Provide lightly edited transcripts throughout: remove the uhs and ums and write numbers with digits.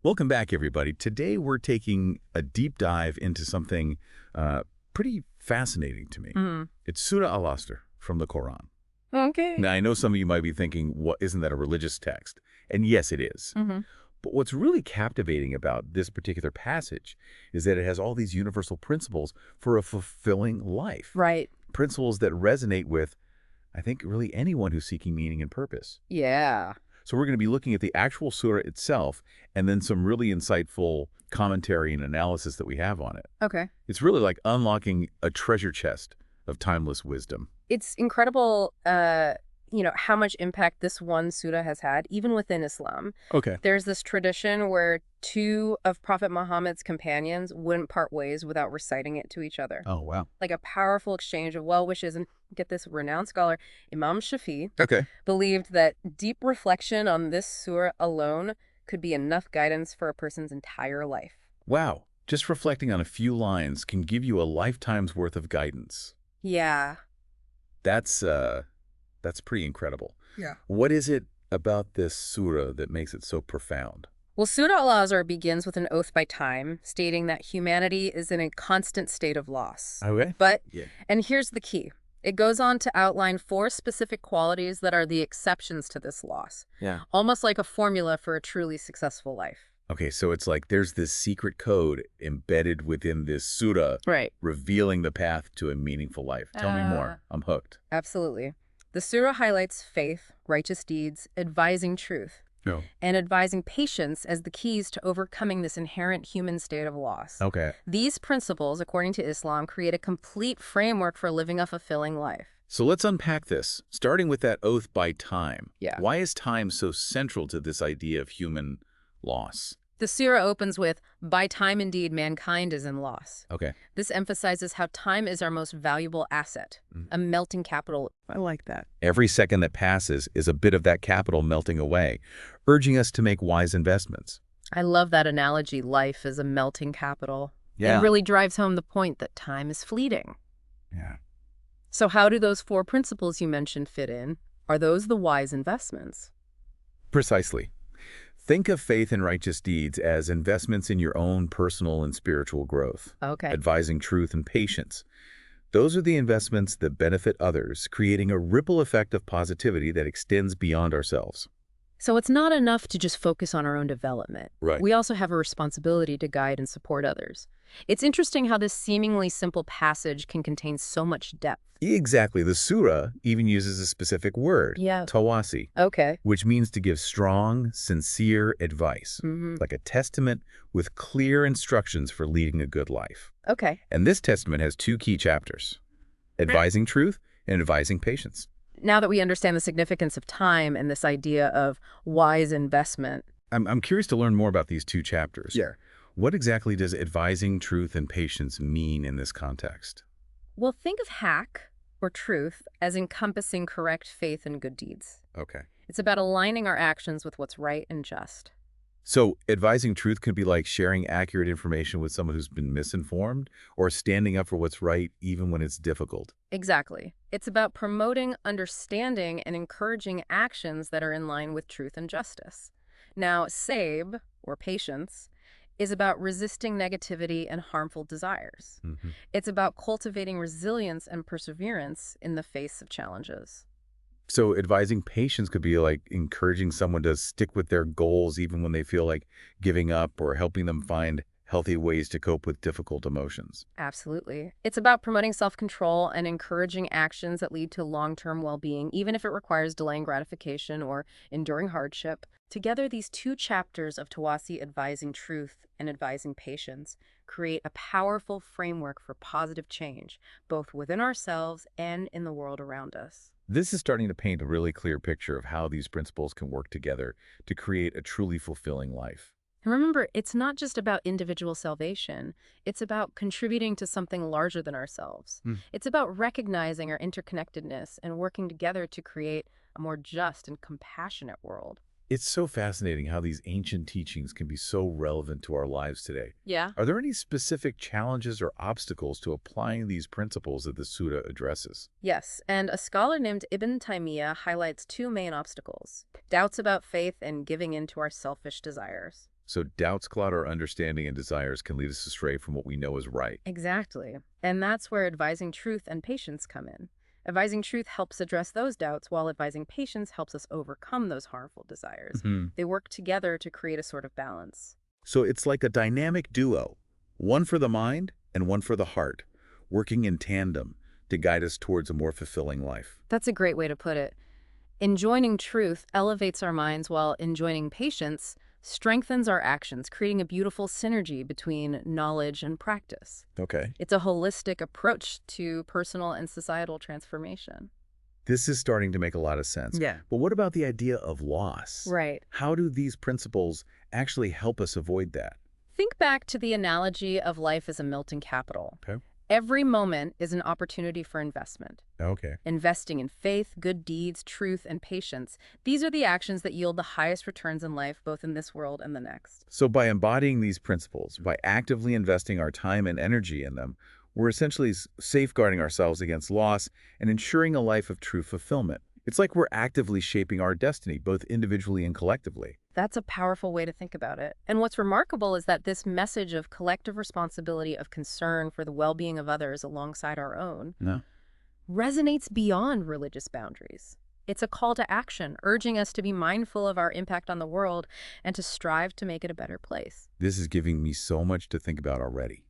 Welcome back, everybody. Today we're taking a deep dive into something pretty fascinating to me. Mhm. It's Surah Al Asr from the Quran. Okay. Now, I know some of you might be thinking, what, isn't that a religious text? And yes, it is. Mhm. But what's really captivating about this particular passage is that it has all these universal principles for a fulfilling life. Right. Principles that resonate with, I think, really anyone who's seeking meaning and purpose. Yeah. So we're going to be looking at the actual surah itself and then some really insightful commentary and analysis that we have on it. Okay. It's really like unlocking a treasure chest of timeless wisdom. It's incredible, how much impact this one surah has had, even within Islam. Okay. There's this tradition where two of Prophet Muhammad's companions wouldn't part ways without reciting it to each other. Oh, wow. Like a powerful exchange of well wishes. And get this, renowned scholar, Imam Shafi, Okay. believed that deep reflection on this surah alone could be enough guidance for a person's entire life. Wow. Just reflecting on a few lines can give you a lifetime's worth of guidance. Yeah. That's pretty incredible. Yeah. What is it about this surah that makes it so profound? Well, Surah Al Asr begins with an oath by time, stating that humanity is in a constant state of loss. Okay. But, Yeah. and here's the key, it goes on to outline 4 specific qualities that are the exceptions to this loss, Yeah. almost like a formula for a truly successful life. Okay, so it's like there's this secret code embedded within this surah Right. revealing the path to a meaningful life. Tell me more. I'm hooked. Absolutely. The surah highlights faith, righteous deeds, advising truth, No. and advising patience as the keys to overcoming this inherent human state of loss. Okay. These principles, according to Islam, create a complete framework for living a fulfilling life. So let's unpack this, starting with that oath by time. Yeah. Why is time so central to this idea of human loss? The surah opens with, by time indeed mankind is in loss. Okay. This emphasizes how time is our most valuable asset, a melting capital. I like that. Every second that passes is a bit of that capital melting away, urging us to make wise investments. I love that analogy, life is a melting capital. Yeah. It really drives home the point that time is fleeting. Yeah. So how do those 4 principles you mentioned fit in? Are those the wise investments? Precisely. Think of faith and righteous deeds as investments in your own personal and spiritual growth. Okay. Advising truth and patience. Those are the investments that benefit others, creating a ripple effect of positivity that extends beyond ourselves. So it's not enough to just focus on our own development. Right. We also have a responsibility to guide and support others. It's interesting how this seemingly simple passage can contain so much depth. Exactly. The surah even uses a specific word, Yeah. tawasi, Okay. which means to give strong, sincere advice, like a testament with clear instructions for leading a good life. Okay. And this testament has 2 key chapters, advising truth and advising patience. Now that we understand the significance of time and this idea of wise investment. I'm curious to learn more about these 2 chapters. Yeah. What exactly does advising truth and patience mean in this context? Well, think of hack, or truth, as encompassing correct faith and good deeds. Okay. It's about aligning our actions with what's right and just. So advising truth could be like sharing accurate information with someone who's been misinformed, or standing up for what's right even when it's difficult. Exactly. It's about promoting understanding and encouraging actions that are in line with truth and justice. Now, sabe, or patience, is about resisting negativity and harmful desires. It's about cultivating resilience and perseverance in the face of challenges. So advising patience could be like encouraging someone to stick with their goals even when they feel like giving up, or helping them find healthy ways to cope with difficult emotions. Absolutely. It's about promoting self-control and encouraging actions that lead to long-term well-being, even if it requires delaying gratification or enduring hardship. Together, these 2 chapters of Tawasi, advising truth and advising patience, create a powerful framework for positive change, both within ourselves and in the world around us. This is starting to paint a really clear picture of how these principles can work together to create a truly fulfilling life. And remember, it's not just about individual salvation. It's about contributing to something larger than ourselves. It's about recognizing our interconnectedness and working together to create a more just and compassionate world. It's so fascinating how these ancient teachings can be so relevant to our lives today. Yeah. Are there any specific challenges or obstacles to applying these principles that the Surah addresses? Yes, and a scholar named Ibn Taymiyyah highlights 2 main obstacles: doubts about faith and giving in to our selfish desires. So doubts cloud our understanding and desires can lead us astray from what we know is right. Exactly. And that's where advising truth and patience come in. Advising truth helps address those doubts, while advising patience helps us overcome those harmful desires. Mhm. They work together to create a sort of balance. So it's like a dynamic duo, one for the mind and one for the heart, working in tandem to guide us towards a more fulfilling life. That's a great way to put it. Enjoining truth elevates our minds, while enjoining patience strengthens our actions, creating a beautiful synergy between knowledge and practice. Okay. It's a holistic approach to personal and societal transformation. This is starting to make a lot of sense. Yeah. But what about the idea of loss? Right. How do these principles actually help us avoid that? Think back to the analogy of life as a melting capital. Okay. Every moment is an opportunity for investment. Okay. Investing in faith, good deeds, truth, and patience. These are the actions that yield the highest returns in life, both in this world and the next. So by embodying these principles, by actively investing our time and energy in them, we're essentially safeguarding ourselves against loss and ensuring a life of true fulfillment. It's like we're actively shaping our destiny, both individually and collectively. That's a powerful way to think about it. And what's remarkable is that this message of collective responsibility, of concern for the well-being of others alongside our own, No? resonates beyond religious boundaries. It's a call to action, urging us to be mindful of our impact on the world and to strive to make it a better place. This is giving me so much to think about already.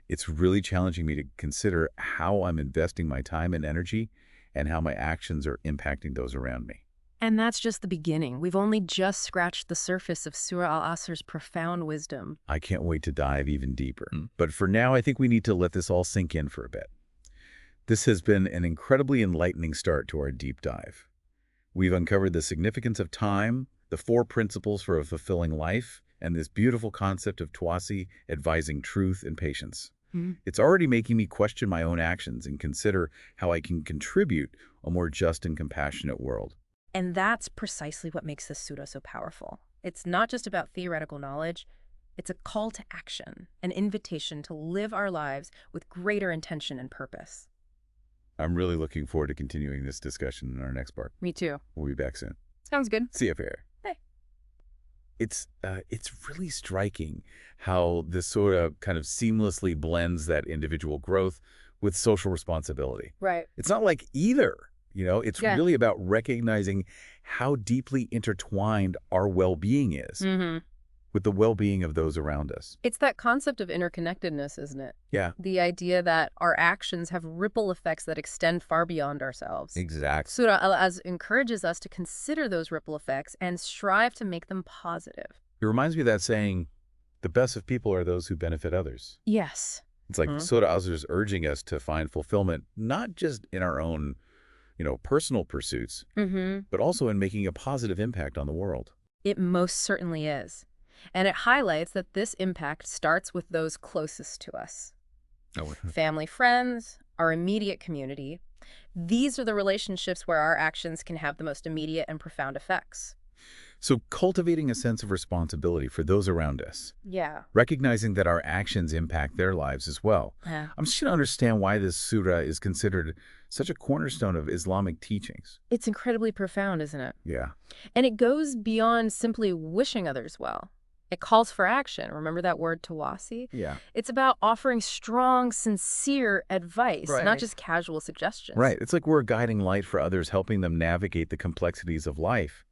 It's really challenging me to consider how I'm investing my time and energy and how my actions are impacting those around me. And that's just the beginning. We've only just scratched the surface of Surah Al Asr's profound wisdom. I can't wait to dive even deeper. But for now, I think we need to let this all sink in for a bit. This has been an incredibly enlightening start to our deep dive. We've uncovered the significance of time, the 4 principles for a fulfilling life, and this beautiful concept of Tawasi advising truth and patience. It's already making me question my own actions and consider how I can contribute a more just and compassionate world. And that's precisely what makes this surah so powerful. It's not just about theoretical knowledge. It's a call to action, an invitation to live our lives with greater intention and purpose. I'm really looking forward to continuing this discussion in our next part. Me too. We'll be back soon. Sounds good. See you, Fair. Hey. It's really striking how this sort of kind of seamlessly blends that individual growth with social responsibility. Right. It's not like either, it's Yeah. really about recognizing how deeply intertwined our well-being is with the well-being of those around us. It's that concept of interconnectedness, isn't it? Yeah, The idea that our actions have ripple effects that extend far beyond ourselves. exactly. Surah Al Asr encourages us to consider those ripple effects and strive to make them positive. It reminds me of that saying, the best of people are those who benefit others. Yes. It's like Surah Al Asr is urging us to find fulfillment, not just in our own, personal pursuits, but also in making a positive impact on the world. It most certainly is. And it highlights that this impact starts with those closest to us. Family, friends, our immediate community. These are the relationships where our actions can have the most immediate and profound effects. So cultivating a sense of responsibility for those around us, Yeah. recognizing that our actions impact their lives as well. Yeah. I'm just going to understand why this surah is considered such a cornerstone of Islamic teachings. It's incredibly profound, isn't it? Yeah. And it goes beyond simply wishing others well. It calls for action. Remember that word tawasi? Yeah. It's about offering strong, sincere advice, not Right. just casual suggestions. Right. It's like we're a guiding light for others, helping them navigate the complexities of life.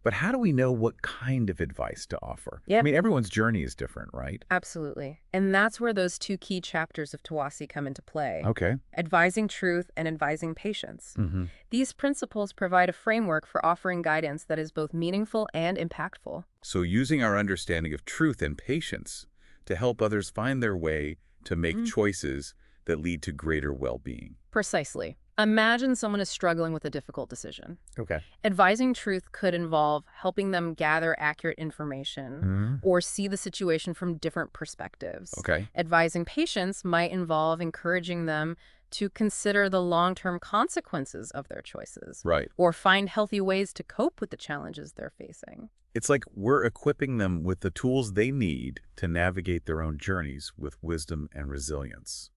But how do we know what kind of advice to offer? Yep. I mean, everyone's journey is different, right? Absolutely. And that's where those 2 key chapters of Tawasi come into play. Okay. Advising truth and advising patience. Mm-hmm. These principles provide a framework for offering guidance that is both meaningful and impactful. So using our understanding of truth and patience to help others find their way to make choices that lead to greater well-being. Precisely. Imagine someone is struggling with a difficult decision. Okay. Advising truth could involve helping them gather accurate information or see the situation from different perspectives. Okay. Advising patience might involve encouraging them to consider the long-term consequences of their choices. Right. Or find healthy ways to cope with the challenges they're facing. It's like we're equipping them with the tools they need to navigate their own journeys with wisdom and resilience.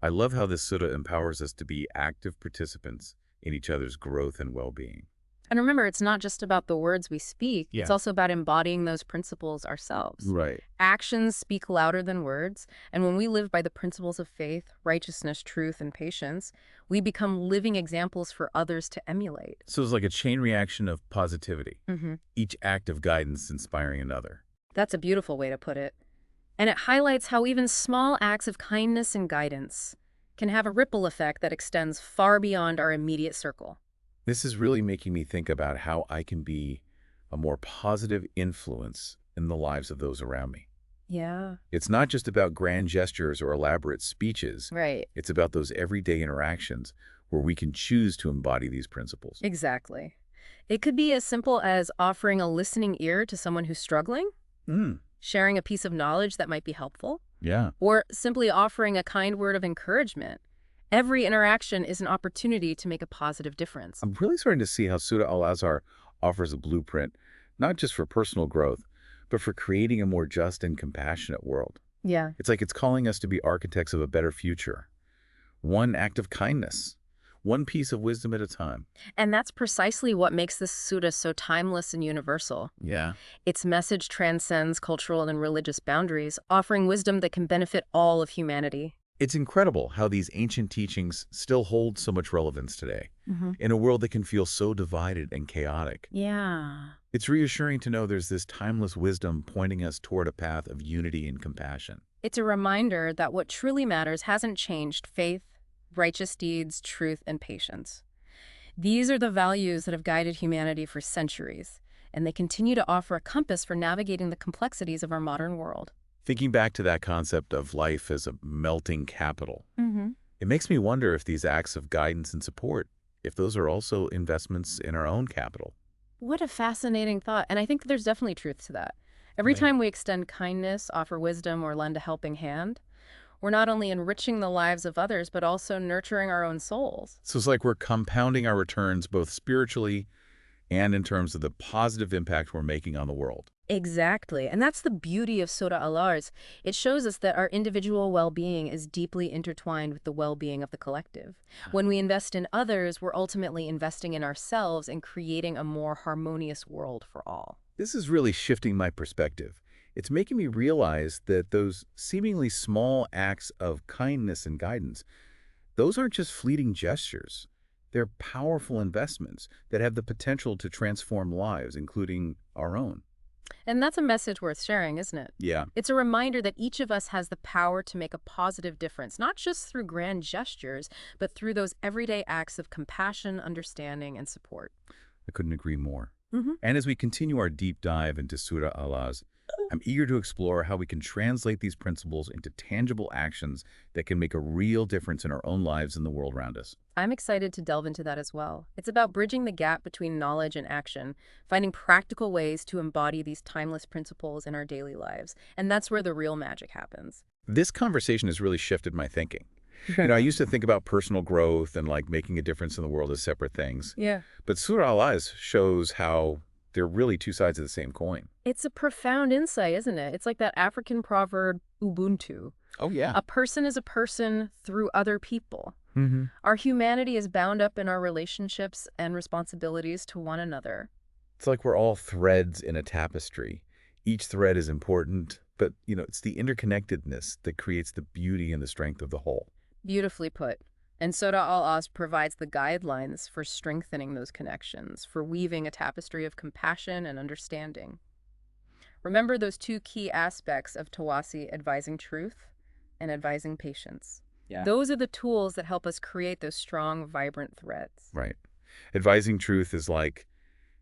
I love how this surah empowers us to be active participants in each other's growth and well-being. And remember, it's not just about the words we speak. Yeah. It's also about embodying those principles ourselves. Right. Actions speak louder than words, and when we live by the principles of faith, righteousness, truth, and patience, we become living examples for others to emulate. So it's like a chain reaction of positivity, Mm-hmm. each act of guidance inspiring another. That's a beautiful way to put it. And it highlights how even small acts of kindness and guidance can have a ripple effect that extends far beyond our immediate circle. This is really making me think about how I can be a more positive influence in the lives of those around me. Yeah. It's not just about grand gestures or elaborate speeches. Right. It's about those everyday interactions where we can choose to embody these principles. Exactly. It could be as simple as offering a listening ear to someone who's struggling, sharing a piece of knowledge that might be helpful, Yeah. or simply offering a kind word of encouragement. Every interaction is an opportunity to make a positive difference. I'm really starting to see how Surah Al Asr offers a blueprint, not just for personal growth, but for creating a more just and compassionate world. Yeah. It's like it's calling us to be architects of a better future. One act of kindness, one piece of wisdom at a time. And that's precisely what makes this sutta so timeless and universal. Yeah. Its message transcends cultural and religious boundaries, offering wisdom that can benefit all of humanity. It's incredible how these ancient teachings still hold so much relevance today, Mm-hmm. in a world that can feel so divided and chaotic. Yeah. It's reassuring to know there's this timeless wisdom pointing us toward a path of unity and compassion. It's a reminder that what truly matters hasn't changed: faith, righteous deeds, truth, and patience. These are the values that have guided humanity for centuries, and they continue to offer a compass for navigating the complexities of our modern world. Thinking back to that concept of life as a melting capital, Mm-hmm. it makes me wonder if these acts of guidance and support, if those are also investments in our own capital. What a fascinating thought, and I think there's definitely truth to that. Every Right. time we extend kindness, offer wisdom, or lend a helping hand, we're not only enriching the lives of others, but also nurturing our own souls. So it's like we're compounding our returns both spiritually and in terms of the positive impact we're making on the world. Exactly. And that's the beauty of Surah Al Asr. It shows us that our individual well-being is deeply intertwined with the well-being of the collective. When we invest in others, we're ultimately investing in ourselves and creating a more harmonious world for all. This is really shifting my perspective. It's making me realize that those seemingly small acts of kindness and guidance, those aren't just fleeting gestures. They're powerful investments that have the potential to transform lives, including our own. And that's a message worth sharing, isn't it? Yeah. It's a reminder that each of us has the power to make a positive difference, not just through grand gestures, but through those everyday acts of compassion, understanding, and support. I couldn't agree more. Mm-hmm. And as we continue our deep dive into Surah Al Asr, I'm eager to explore how we can translate these principles into tangible actions that can make a real difference in our own lives and the world around us. I'm excited to delve into that as well. It's about bridging the gap between knowledge and action, finding practical ways to embody these timeless principles in our daily lives. And that's where the real magic happens. This conversation has really shifted my thinking. I used to think about personal growth and like making a difference in the world as separate things. Yeah. But Surah Al Asr shows how they're really two sides of the same coin. It's a profound insight, isn't it? It's like that African proverb, Ubuntu. Oh, yeah. A person is a person through other people. Mm-hmm. Our humanity is bound up in our relationships and responsibilities to one another. It's like we're all threads in a tapestry. Each thread is important, but, it's the interconnectedness that creates the beauty and the strength of the whole. Beautifully put. And Surah Al Asr provides the guidelines for strengthening those connections, for weaving a tapestry of compassion and understanding. Remember those two key aspects of Tawasi: advising truth and advising patience. Yeah. Those are the tools that help us create those strong, vibrant threads. Right. Advising truth is like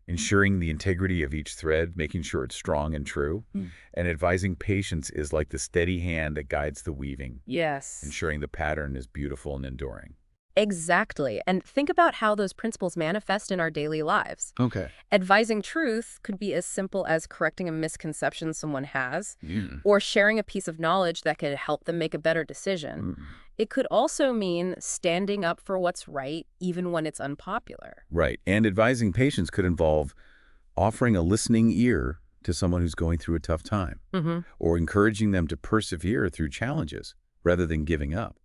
ensuring the integrity of each thread, making sure it's strong and true. And advising patience is like the steady hand that guides the weaving, Yes. ensuring the pattern is beautiful and enduring. Exactly. And think about how those principles manifest in our daily lives. Okay. Advising truth could be as simple as correcting a misconception someone has, or sharing a piece of knowledge that could help them make a better decision. It could also mean standing up for what's right, even when it's unpopular. Right. And advising patience could involve offering a listening ear to someone who's going through a tough time, or encouraging them to persevere through challenges rather than giving up.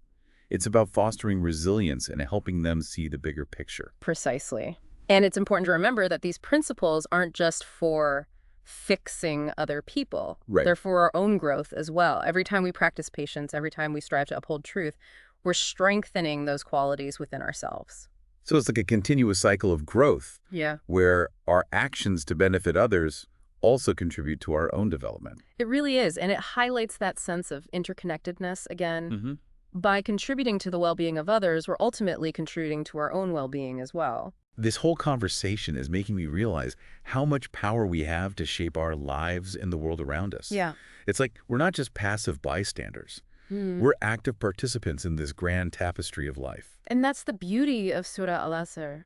It's about fostering resilience and helping them see the bigger picture. Precisely. And it's important to remember that these principles aren't just for fixing other people. Right. They're for our own growth as well. Every time we practice patience, every time we strive to uphold truth, we're strengthening those qualities within ourselves. So it's like a continuous cycle of growth Yeah. where our actions to benefit others also contribute to our own development. It really is, and it highlights that sense of interconnectedness again. Hmm. By contributing to the well-being of others, we're ultimately contributing to our own well-being as well. This whole conversation is making me realize how much power we have to shape our lives in the world around us. Yeah. It's like we're not just passive bystanders. Hmm. We're active participants in this grand tapestry of life. And that's the beauty of Surah Al Asr.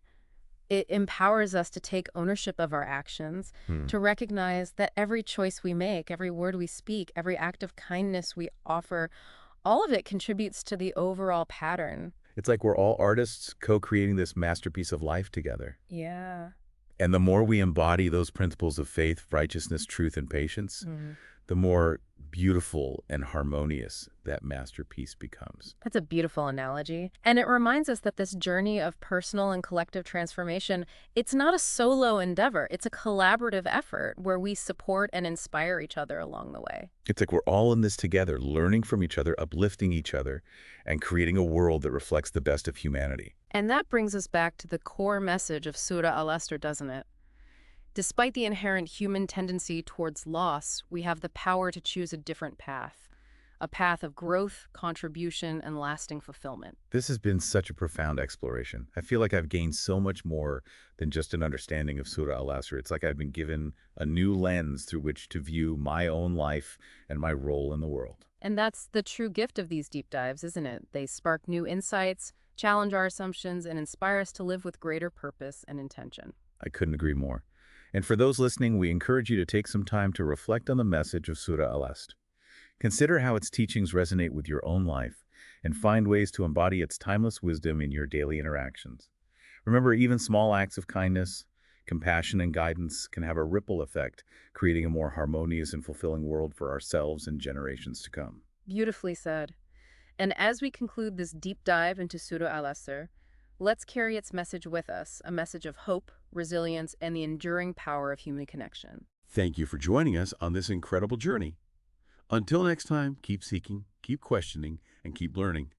It empowers us to take ownership of our actions, Hmm. to recognize that every choice we make, every word we speak, every act of kindness we offer, all of it contributes to the overall pattern. It's like we're all artists co-creating this masterpiece of life together. Yeah. And the more we embody those principles of faith, righteousness, truth, and patience, the more beautiful and harmonious that masterpiece becomes. That's a beautiful analogy. And it reminds us that this journey of personal and collective transformation, it's not a solo endeavor. It's a collaborative effort where we support and inspire each other along the way. It's like we're all in this together, learning from each other, uplifting each other, and creating a world that reflects the best of humanity. And that brings us back to the core message of Surah Al Asr, doesn't it? Despite the inherent human tendency towards loss, we have the power to choose a different path, a path of growth, contribution, and lasting fulfillment. This has been such a profound exploration. I feel like I've gained so much more than just an understanding of Surah Al Asr. It's like I've been given a new lens through which to view my own life and my role in the world. And that's the true gift of these deep dives, isn't it? They spark new insights, challenge our assumptions, and inspire us to live with greater purpose and intention. I couldn't agree more. And for those listening, we encourage you to take some time to reflect on the message of Surah Al Asr. Consider how its teachings resonate with your own life and find ways to embody its timeless wisdom in your daily interactions. Remember, even small acts of kindness, compassion, and guidance can have a ripple effect, creating a more harmonious and fulfilling world for ourselves and generations to come. Beautifully said. And as we conclude this deep dive into Surah Al Asr, let's carry its message with us, a message of hope, resilience, and the enduring power of human connection. Thank you for joining us on this incredible journey. Until next time, keep seeking, keep questioning, and keep learning.